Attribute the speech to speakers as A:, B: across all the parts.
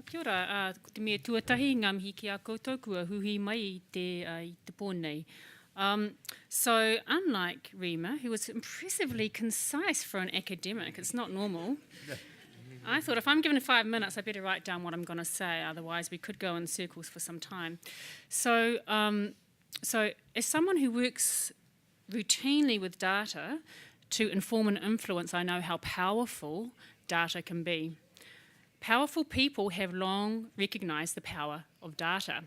A: Kia ora, ko te mea tuatahi ngā mihi ki a koutou kua huhi mai i te pōnei. So unlike Rima, who was impressively concise for an academic, it's not normal, I thought if I'm given 5 minutes, I better write down what I'm going to say, otherwise we could go in circles for some time. So as someone who works routinely with data to inform and influence, I know how powerful data can be. Powerful people have long recognised the power of data.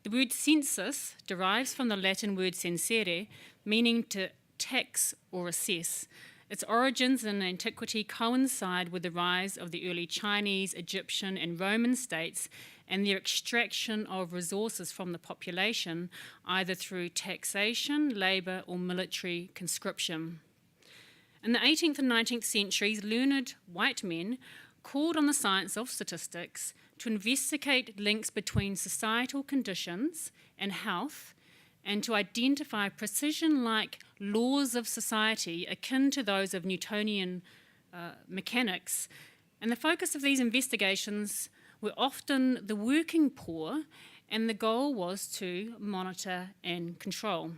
A: The word census derives from the Latin word censere, meaning to tax or assess. Its origins in antiquity coincide with the rise of the early Chinese, Egyptian and Roman states and their extraction of resources from the population, either through taxation, labour or military conscription. In the 18th and 19th centuries, learned white men called on the science of statistics to investigate links between societal conditions and health and to identify precision-like laws of society akin to those of Newtonian mechanics. And the focus of these investigations were often the working poor, and the goal was to monitor and control.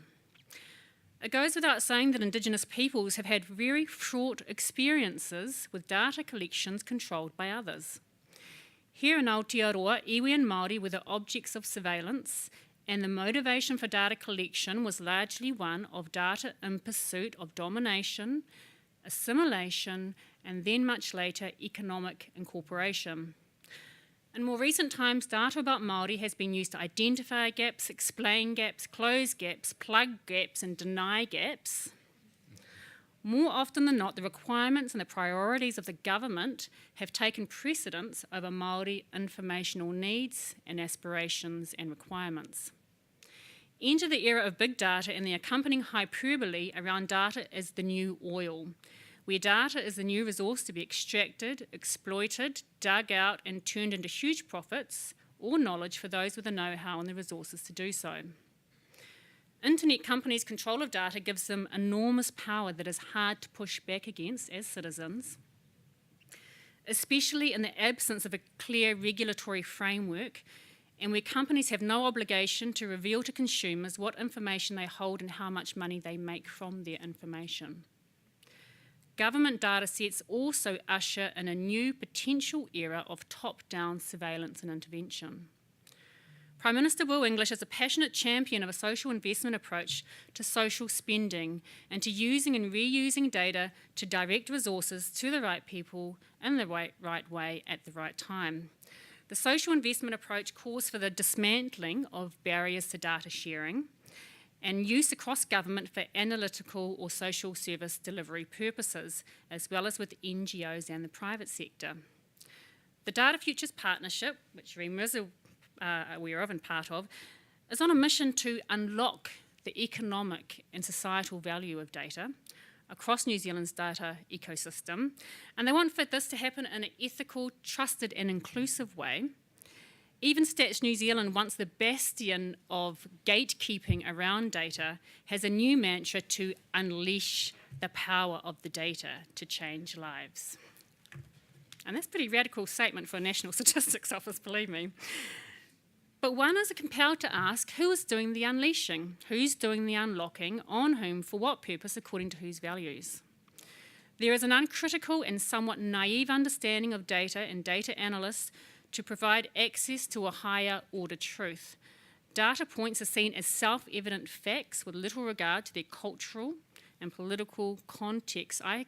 A: It goes without saying that Indigenous peoples have had very fraught experiences with data collections controlled by others. Here in Aotearoa, iwi and Māori were the objects of surveillance, and the motivation for data collection was largely one of data in pursuit of domination, assimilation, and then much later, economic incorporation. In more recent times, data about Māori has been used to identify gaps, explain gaps, close gaps, plug gaps, and deny gaps. More often than not, the requirements and the priorities of the government have taken precedence over Māori informational needs and aspirations and requirements. Enter the era of big data and the accompanying hyperbole around data as the new oil, where data is the new resource to be extracted, exploited, dug out and turned into huge profits or knowledge for those with the know-how and the resources to do so. Internet companies' control of data gives them enormous power that is hard to push back against as citizens, especially in the absence of a clear regulatory framework and where companies have no obligation to reveal to consumers what information they hold and how much money they make from their information. Government data sets also usher in a new potential era of top-down surveillance and intervention. Prime Minister Will English is a passionate champion of a social investment approach to social spending and to using and reusing data to direct resources to the right people in the right way at the right time. The social investment approach calls for the dismantling of barriers to data sharing and use across government for analytical or social service delivery purposes, as well as with NGOs and the private sector. The Data Futures Partnership, which Rima is aware of and part of, is on a mission to unlock the economic and societal value of data across New Zealand's data ecosystem, and they want for this to happen in an ethical, trusted and inclusive way. Even Stats New Zealand, once the bastion of gatekeeping around data, has a new mantra to unleash the power of the data to change lives. And that's a pretty radical statement for a National Statistics Office, believe me. But one is compelled to ask, who is doing the unleashing? Who's doing the unlocking? On whom? For what purpose? According to whose values? There is an uncritical and somewhat naive understanding of data and data analysts to provide access to a higher order truth. Data points are seen as self-evident facts with little regard to their cultural and political context. I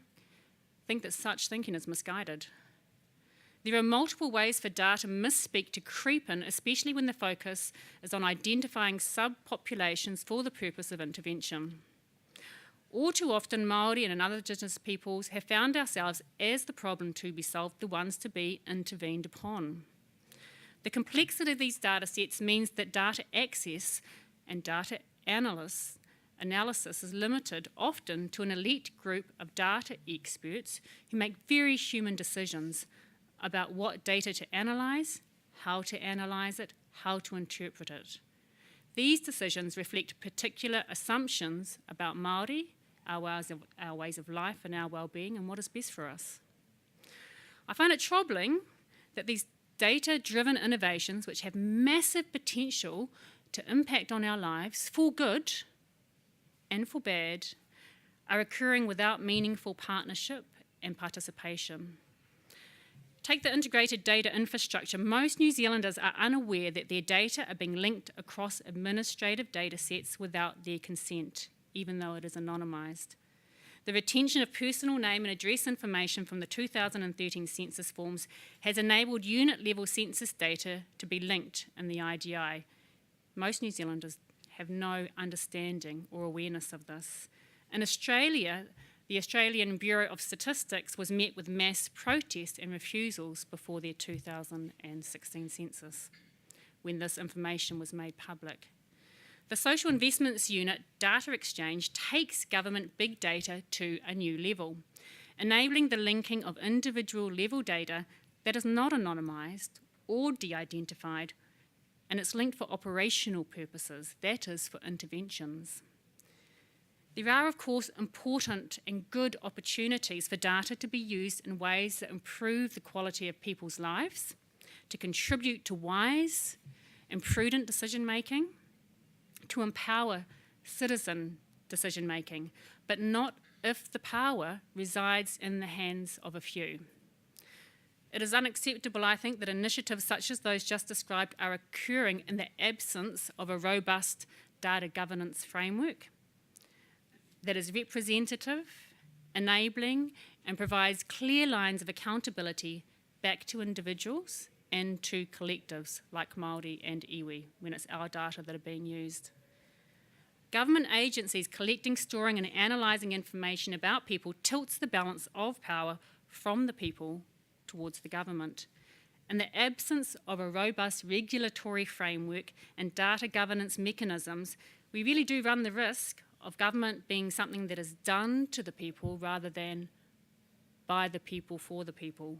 A: think that such thinking is misguided. There are multiple ways for data misspeak to creep in, especially when the focus is on identifying subpopulations for the purpose of intervention. All too often, Māori and other Indigenous peoples have found ourselves as the problem to be solved, the ones to be intervened upon. The complexity of these data sets means that data access and data analysis is limited often to an elite group of data experts who make very human decisions about what data to analyse, how to analyse it, how to interpret it. These decisions reflect particular assumptions about Māori, our ways of life and our well-being and what is best for us. I find it troubling that these Data-driven innovations which have massive potential to impact on our lives for good and for bad are occurring without meaningful partnership and participation. Take the integrated data infrastructure. Most New Zealanders are unaware that their data are being linked across administrative data sets without their consent, even though it is anonymised. The retention of personal name and address information from the 2013 census forms has enabled unit-level census data to be linked in the IDI. Most New Zealanders have no understanding or awareness of this. In Australia, the Australian Bureau of Statistics was met with mass protest and refusals before their 2016 census, when this information was made public. The Social Investments Unit data exchange takes government big data to a new level, enabling the linking of individual level data that is not anonymised or de-identified, and it's linked for operational purposes, that is, for interventions. There are, of course, important and good opportunities for data to be used in ways that improve the quality of people's lives, to contribute to wise and prudent decision-making, to empower citizen decision-making, but not if the power resides in the hands of a few. It is unacceptable, I think, that initiatives such as those just described are occurring in the absence of a robust data governance framework that is representative, enabling, and provides clear lines of accountability back to individuals and to collectives like Māori and iwi, when it's our data that are being used. Government agencies collecting, storing, and analysing information about people tilts the balance of power from the people towards the government. In the absence of a robust regulatory framework and data governance mechanisms, we really do run the risk of government being something that is done to the people rather than by the people for the people.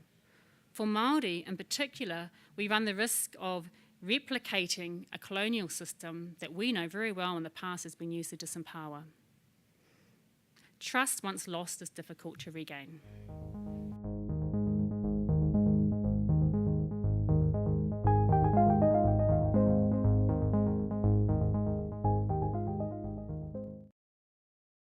A: For Māori in particular, we run the risk of replicating a colonial system that we know very well in the past has been used to disempower. Trust once lost is difficult to regain.